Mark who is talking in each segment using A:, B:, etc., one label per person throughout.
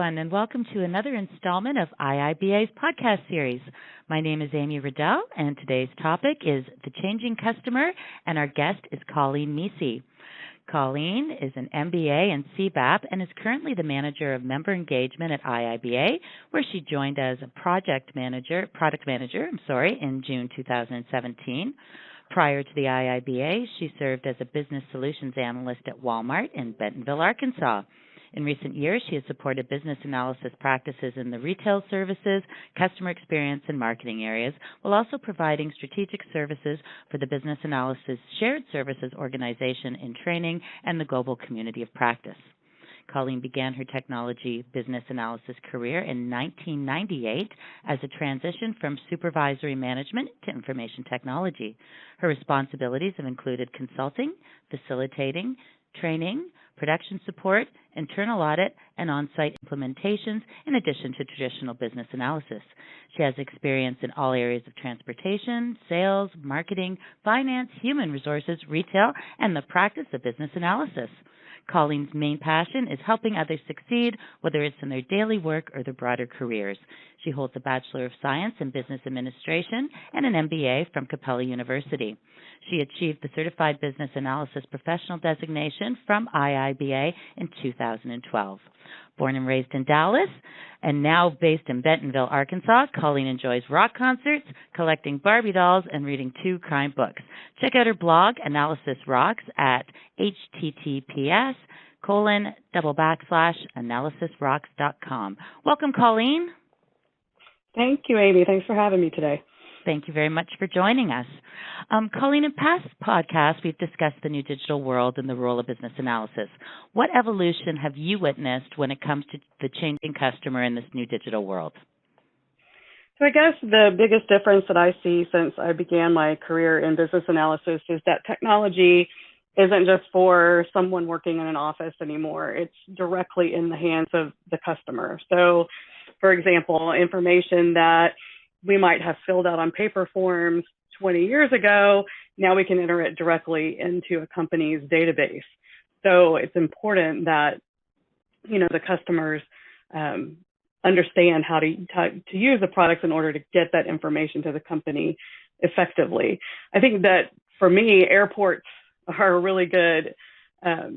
A: everyone, and welcome to another installment of IIBA's podcast series. My name is Amy Riddell, and today's topic is the changing customer, and our guest is Colleen Meese. Colleen is an MBA in CBAP and is currently the manager of member engagement at IIBA, where she joined as a product manager, in June 2017. Prior to the IIBA, she served as a business solutions analyst at Walmart in Bentonville, Arkansas. In recent years, she has supported business analysis practices in the retail services, customer experience, and marketing areas, while also providing strategic services for the Business Analysis Shared Services Organization in training and the global community of practice. Colleen began her technology business analysis career in 1998 as a transition from supervisory management to information technology. Her responsibilities have included consulting, facilitating, training, production support, internal audit, and on-site implementations, in addition to traditional business analysis. She has experience in all areas of transportation, sales, marketing, finance, human resources, retail, and the practice of business analysis. Colleen's main passion is helping others succeed, whether it's in their daily work or their broader careers. She holds a Bachelor of Science in Business Administration and an MBA from Capella University. She achieved the Certified Business Analysis Professional designation from IIBA in 2012. Born and raised in Dallas and now based in Bentonville, Arkansas, Colleen enjoys rock concerts, collecting Barbie dolls, and reading two crime books. Check out her blog, Analysis Rocks, at https://analysisrocks.com. Welcome, Colleen.
B: Thank you, Amy. Thanks for having me today.
A: Thank you very much for joining us. Colleen, in past podcasts, we've discussed the new digital world and the role of business analysis. What evolution have you witnessed when it comes to the changing customer in this new digital world?
B: So I guess the biggest difference that I see since I began my career in business analysis is that technology isn't just for someone working in an office anymore. It's directly in the hands of the customer. So, for example, information that we might have filled out on paper forms 20 years ago, now we can enter it directly into a company's database. So it's important that, the customers understand how to use the products in order to get that information to the company effectively. I think that for me, airports are a really good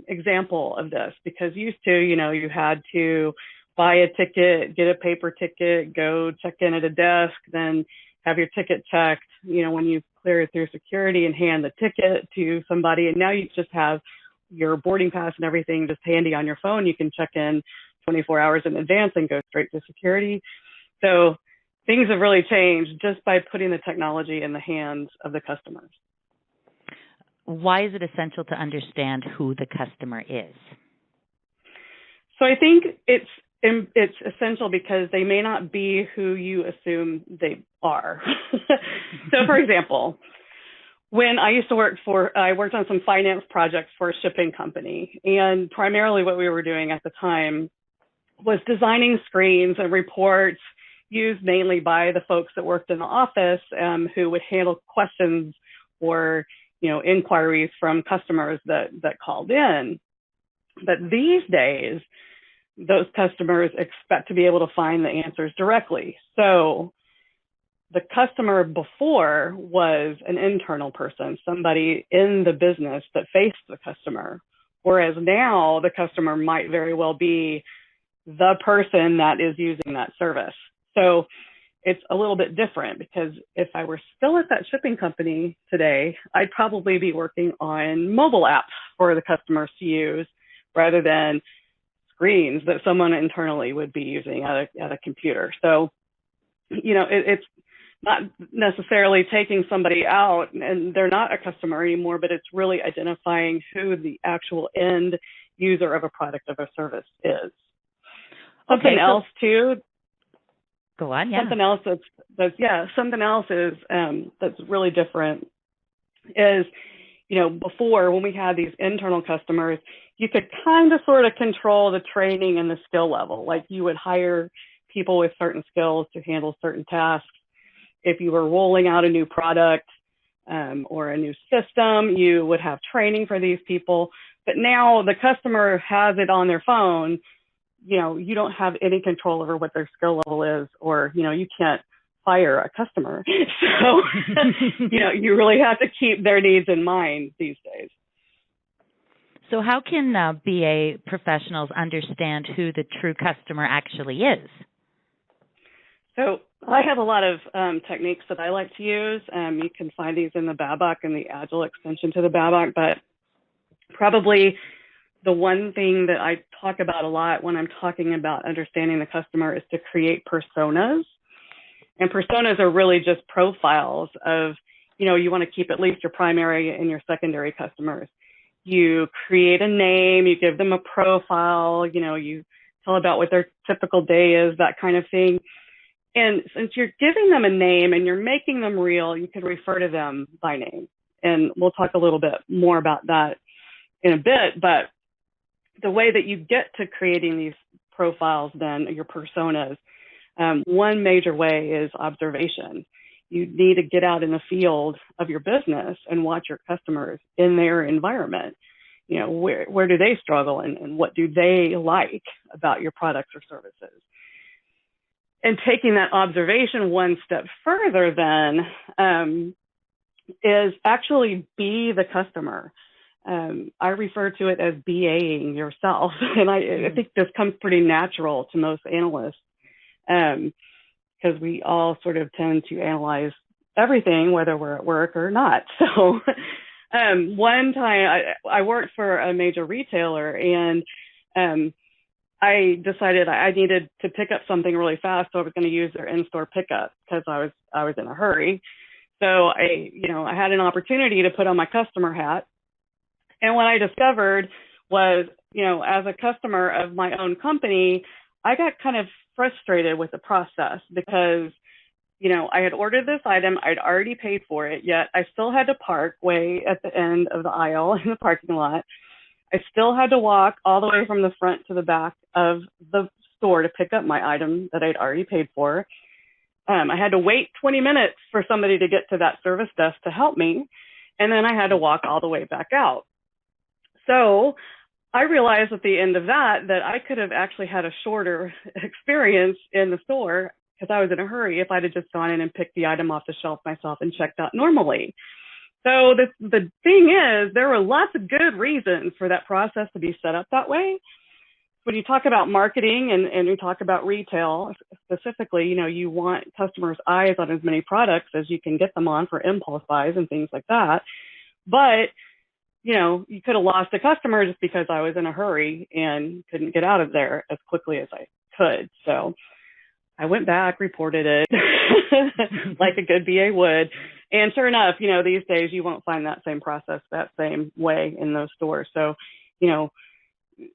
B: example of this, because used to, you had to buy a ticket, get a paper ticket, go check in at a desk, then have your ticket checked, when you clear it through security, and hand the ticket to somebody. And now you just have your boarding pass and everything just handy on your phone. You can check in 24 hours in advance and go straight to security. So things have really changed just by putting the technology in the hands of the customers.
A: Why is it essential to understand who the customer is?
B: So I think it's essential because they may not be who you assume they are. So, for example, when I used to I worked on some finance projects for a shipping company, and primarily what we were doing at the time was designing screens and reports used mainly by the folks that worked in the office, who would handle questions or inquiries from customers that called in. But these days, those customers expect to be able to find the answers directly. So the customer before was an internal person, somebody in the business that faced the customer, whereas now the customer might very well be the person that is using that service. So it's a little bit different, because if I were still at that shipping company today, I'd probably be working on mobile apps for the customers to use rather than screens that someone internally would be using at a computer. So, it's not necessarily taking somebody out and they're not a customer anymore, but it's really identifying who the actual end user of a product or a service is. Something else too.
A: Go on. Yeah.
B: Something else that's really different is, before, when we had these internal customers, you could kind of sort of control the training and the skill level. Like, you would hire people with certain skills to handle certain tasks. If you were rolling out a new product or a new system, you would have training for these people. But now the customer has it on their phone. you don't have any control over what their skill level is, or, you can't fire a customer. So, you really have to keep their needs in mind these days.
A: So how can BA professionals understand who the true customer actually is?
B: So I have a lot of techniques that I like to use. You can find these in the BABOK and the Agile extension to the BABOK, but probably the one thing that I talk about a lot when I'm talking about understanding the customer is to create personas. And personas are really just profiles of, you want to keep at least your primary and your secondary customers. You create a name, you give them a profile, you tell about what their typical day is, that kind of thing. And since you're giving them a name and you're making them real, you can refer to them by name. And we'll talk a little bit more about that in a bit. But the way that you get to creating these profiles, then, your personas, one major way is observation. You need to get out in the field of your business and watch your customers in their environment. Where do they struggle, and what do they like about your products or services? And taking that observation one step further then is actually be the customer. I refer to it as BAing yourself. And I think this comes pretty natural to most analysts because we all sort of tend to analyze everything, whether we're at work or not. So one time I worked for a major retailer, and I decided I needed to pick up something really fast, so I was going to use their in-store pickup because I was in a hurry. So I had an opportunity to put on my customer hat, and what I discovered was, as a customer of my own company, I got kind of frustrated with the process because, I had ordered this item, I'd already paid for it, yet I still had to park way at the end of the aisle in the parking lot. I still had to walk all the way from the front to the back of the store to pick up my item that I'd already paid for. I had to wait 20 minutes for somebody to get to that service desk to help me, and then I had to walk all the way back out. So I realized at the end of that I could have actually had a shorter experience in the store because I was in a hurry if I'd have just gone in and picked the item off the shelf myself and checked out normally. So the thing is, there were lots of good reasons for that process to be set up that way. When you talk about marketing and you talk about retail specifically, you want customers' eyes on as many products as you can get them on for impulse buys and things like that. But, you could have lost a customer just because I was in a hurry and couldn't get out of there as quickly as I could. So I went back, reported it like a good BA would. And sure enough, these days you won't find that same process that same way in those stores. So, it's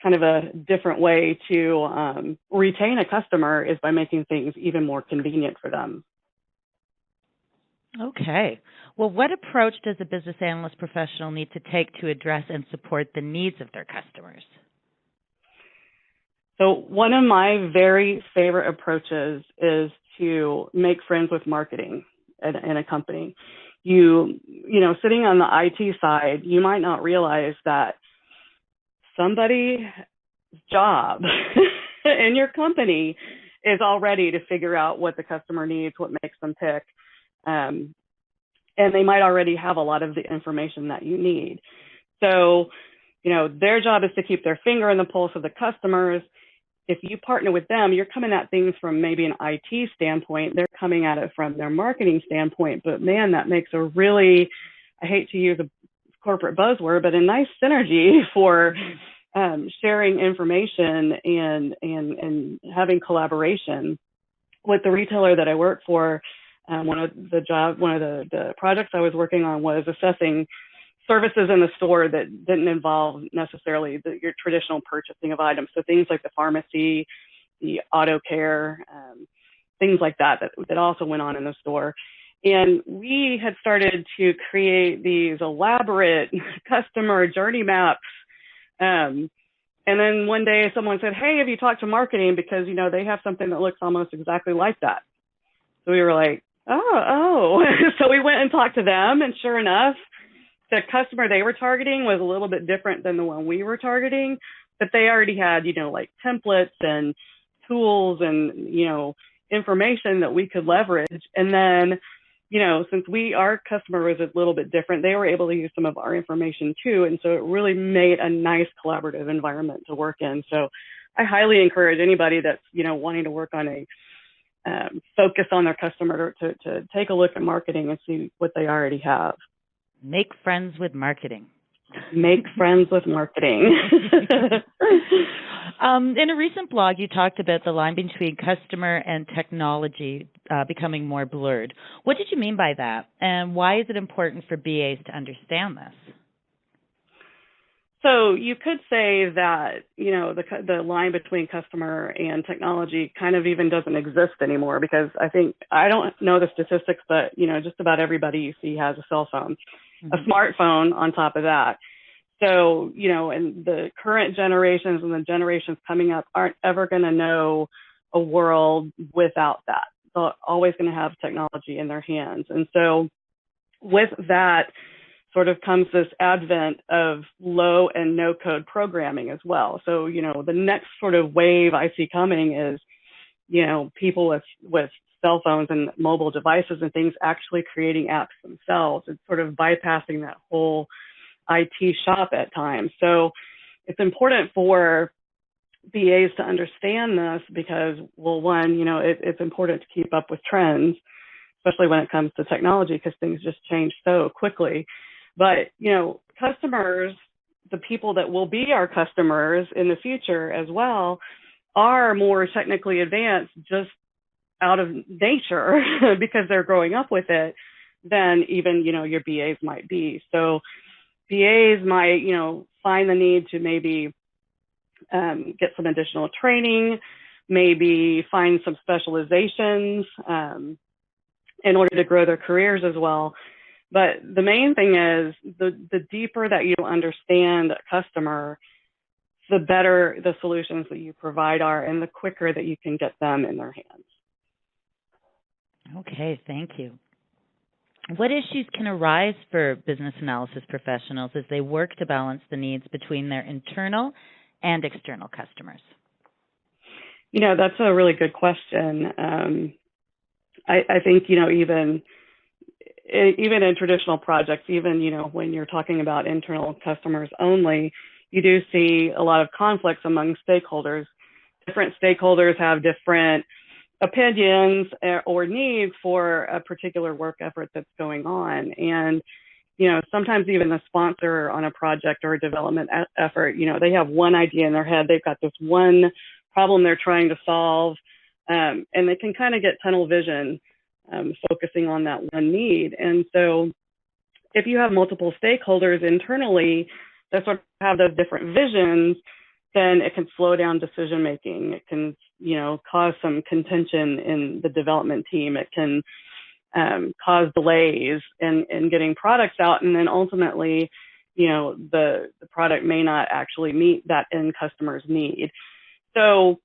B: kind of a different way to retain a customer is by making things even more convenient for them.
A: Okay. Well, what approach does a business analyst professional need to take to address and support the needs of their customers?
B: So one of my very favorite approaches is to make friends with marketing in a company. Sitting on the IT side, you might not realize that somebody's job in your company is already to figure out what the customer needs, what makes them tick. And they might already have a lot of the information that you need. So, their job is to keep their finger in the pulse of the customers. If you partner with them, you're coming at things from maybe an IT standpoint. They're coming at it from their marketing standpoint. But man, that makes a really, I hate to use a corporate buzzword, but a nice synergy for sharing information and having collaboration. With the retailer that I work for, one of the projects I was working on was assessing services in the store that didn't involve necessarily your traditional purchasing of items. So things like the pharmacy, the auto care, things like that also went on in the store. And we had started to create these elaborate customer journey maps. And then one day someone said, "Hey, have you talked to marketing? Because, they have something that looks almost exactly like that." So we were like, oh. So we went and talked to them, and sure enough, the customer they were targeting was a little bit different than the one we were targeting, but they already had, like templates and tools and, information that we could leverage. And then, since our customer was a little bit different, they were able to use some of our information too. And so it really made a nice collaborative environment to work in. So I highly encourage anybody that's, wanting to work on a focus on their customer to take a look at marketing and see what they already have.
A: Make friends with marketing.
B: Make friends with marketing.
A: In a recent blog, you talked about the line between customer and technology becoming more blurred. What did you mean by that? And why is it important for BAs to understand this?
B: So you could say that, the line between customer and technology kind of even doesn't exist anymore, because I don't know the statistics, but, just about everybody you see has a cell phone, a smartphone on top of that. So, and the current generations and the generations coming up aren't ever going to know a world without that. They're always going to have technology in their hands. And so with that sort of comes this advent of low and no code programming as well. So, the next sort of wave I see coming is, people with cell phones and mobile devices and things actually creating apps themselves and sort of bypassing that whole IT shop at times. So it's important for BAs to understand this because, well, one, it's important to keep up with trends, especially when it comes to technology, because things just change so quickly. But, customers, the people that will be our customers in the future as well, are more technically advanced just out of nature because they're growing up with it than even, your BAs might be. So BAs might, find the need to maybe get some additional training, maybe find some specializations in order to grow their careers as well. But the main thing is the deeper that you understand a customer, the better the solutions that you provide are and the quicker that you can get them in their hands.
A: Okay, thank you. What issues can arise for business analysis professionals as they work to balance the needs between their internal and external customers?
B: That's a really good question. I think, even in traditional projects, even, when you're talking about internal customers only, you do see a lot of conflicts among stakeholders. Different stakeholders have different opinions or needs for a particular work effort that's going on. And, sometimes even the sponsor on a project or a development effort, they have one idea in their head. They've got this one problem they're trying to solve, and they can kind of get tunnel vision focusing on that one need. And so if you have multiple stakeholders internally that sort of have those different visions, then it can slow down decision making. It can, cause some contention in the development team. It can cause delays in getting products out, and then ultimately, the product may not actually meet that end customer's need. So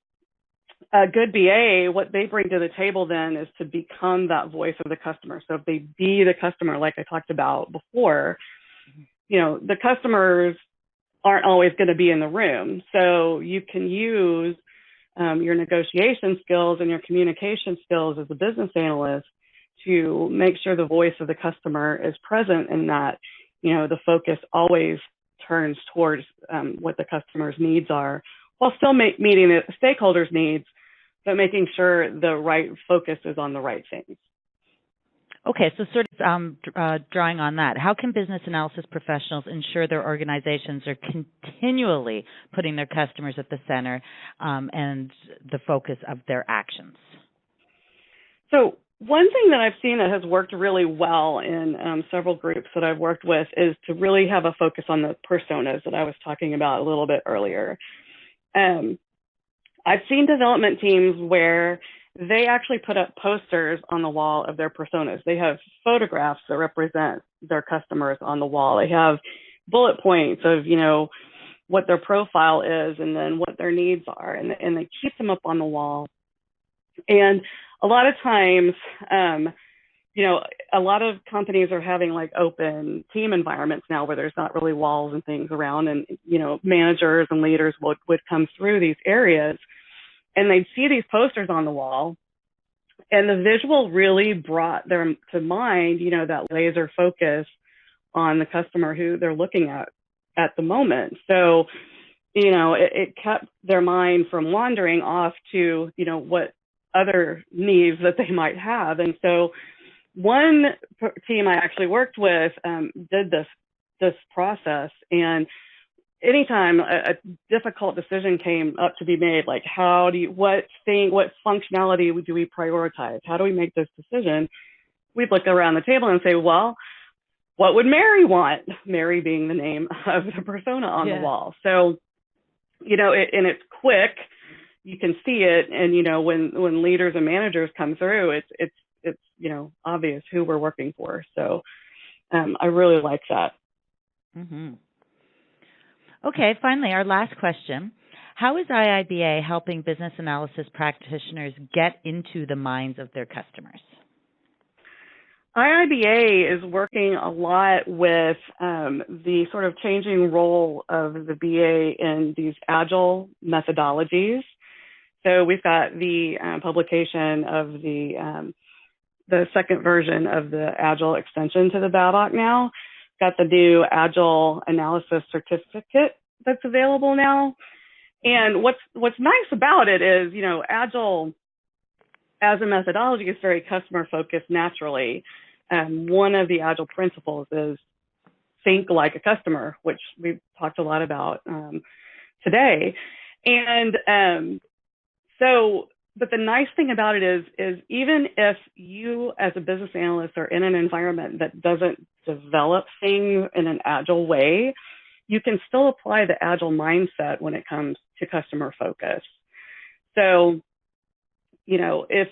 B: a good BA, what they bring to the table then is to become that voice of the customer. So if they be the customer, like I talked about before, the customers aren't always going to be in the room. So you can use your negotiation skills and your communication skills as a business analyst to make sure the voice of the customer is present and that, the focus always turns towards what the customer's needs are, while still meeting the stakeholders' needs, but making sure the right focus is on the right things.
A: Okay, so sort of drawing on that, how can business analysis professionals ensure their organizations are continually putting their customers at the center and the focus of their actions? So
B: one thing that I've seen that has worked really well in several groups that I've worked with is to really have a focus on the personas that I was talking about a little bit earlier. I've seen development teams where they actually put up posters on the wall of their personas. They have photographs that represent their customers on the wall. They have bullet points of, what their profile is and then what their needs are, and they keep them up on the wall. And a lot of times, a lot of companies are having like open team environments now where there's not really walls and things around, and managers and leaders would come through these areas and they'd see these posters on the wall, and the visual really brought them to mind, that laser focus on the customer who they're looking at the moment. So, it kept their mind from wandering off to, what other needs that they might have. And so one team I actually worked with did this process, and anytime a difficult decision came up to be made, like what functionality do we prioritize? How do we make this decision? We'd look around the table and say, well, what would Mary want? Mary being the name of the persona on the wall. So, and it's quick, you can see it, and when leaders and managers come through, it's obvious who we're working for. So I really like that.
A: Mm-hmm. Okay, finally, our last question. How is IIBA helping business analysis practitioners get into the minds of their customers?
B: IIBA is working a lot with the sort of changing role of the BA in these agile methodologies. So we've got the publication of the second version of the Agile extension to the BABOK now. Got the new Agile Analysis Certificate that's available now. And what's nice about it is, Agile as a methodology is very customer focused naturally. One of the Agile principles is think like a customer, which we've talked a lot about today. And but the nice thing about it is even if you as a business analyst are in an environment that doesn't develop things in an Agile way, you can still apply the Agile mindset when it comes to customer focus. So, if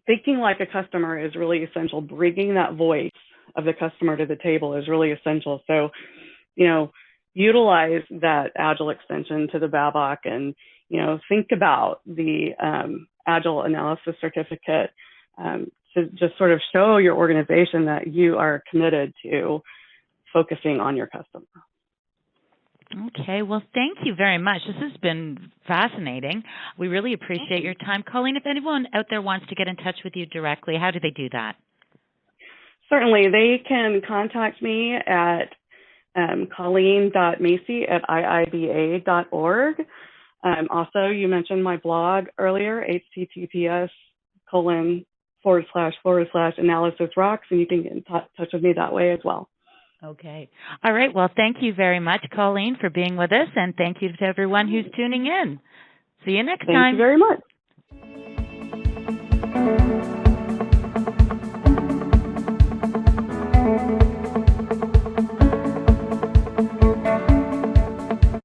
B: thinking like a customer is really essential, bringing that voice of the customer to the table is really essential. So, utilize that Agile extension to the BABOK and, think about the Agile Analysis Certificate to just sort of show your organization that you are committed to focusing on your customer.
A: Okay, well, thank you very much. This has been fascinating. We really appreciate your time. Colleen, if anyone out there wants to get in touch with you directly, how do they do that?
B: Certainly, they can contact me at colleen.macy@iiba.org. Also, you mentioned my blog earlier, https://analysisrocks, and you can get in touch with me that way as well.
A: Okay. All right. Well, thank you very much, Colleen, for being with us, and thank you to everyone who's tuning in. See you next time.
B: Thank you very much.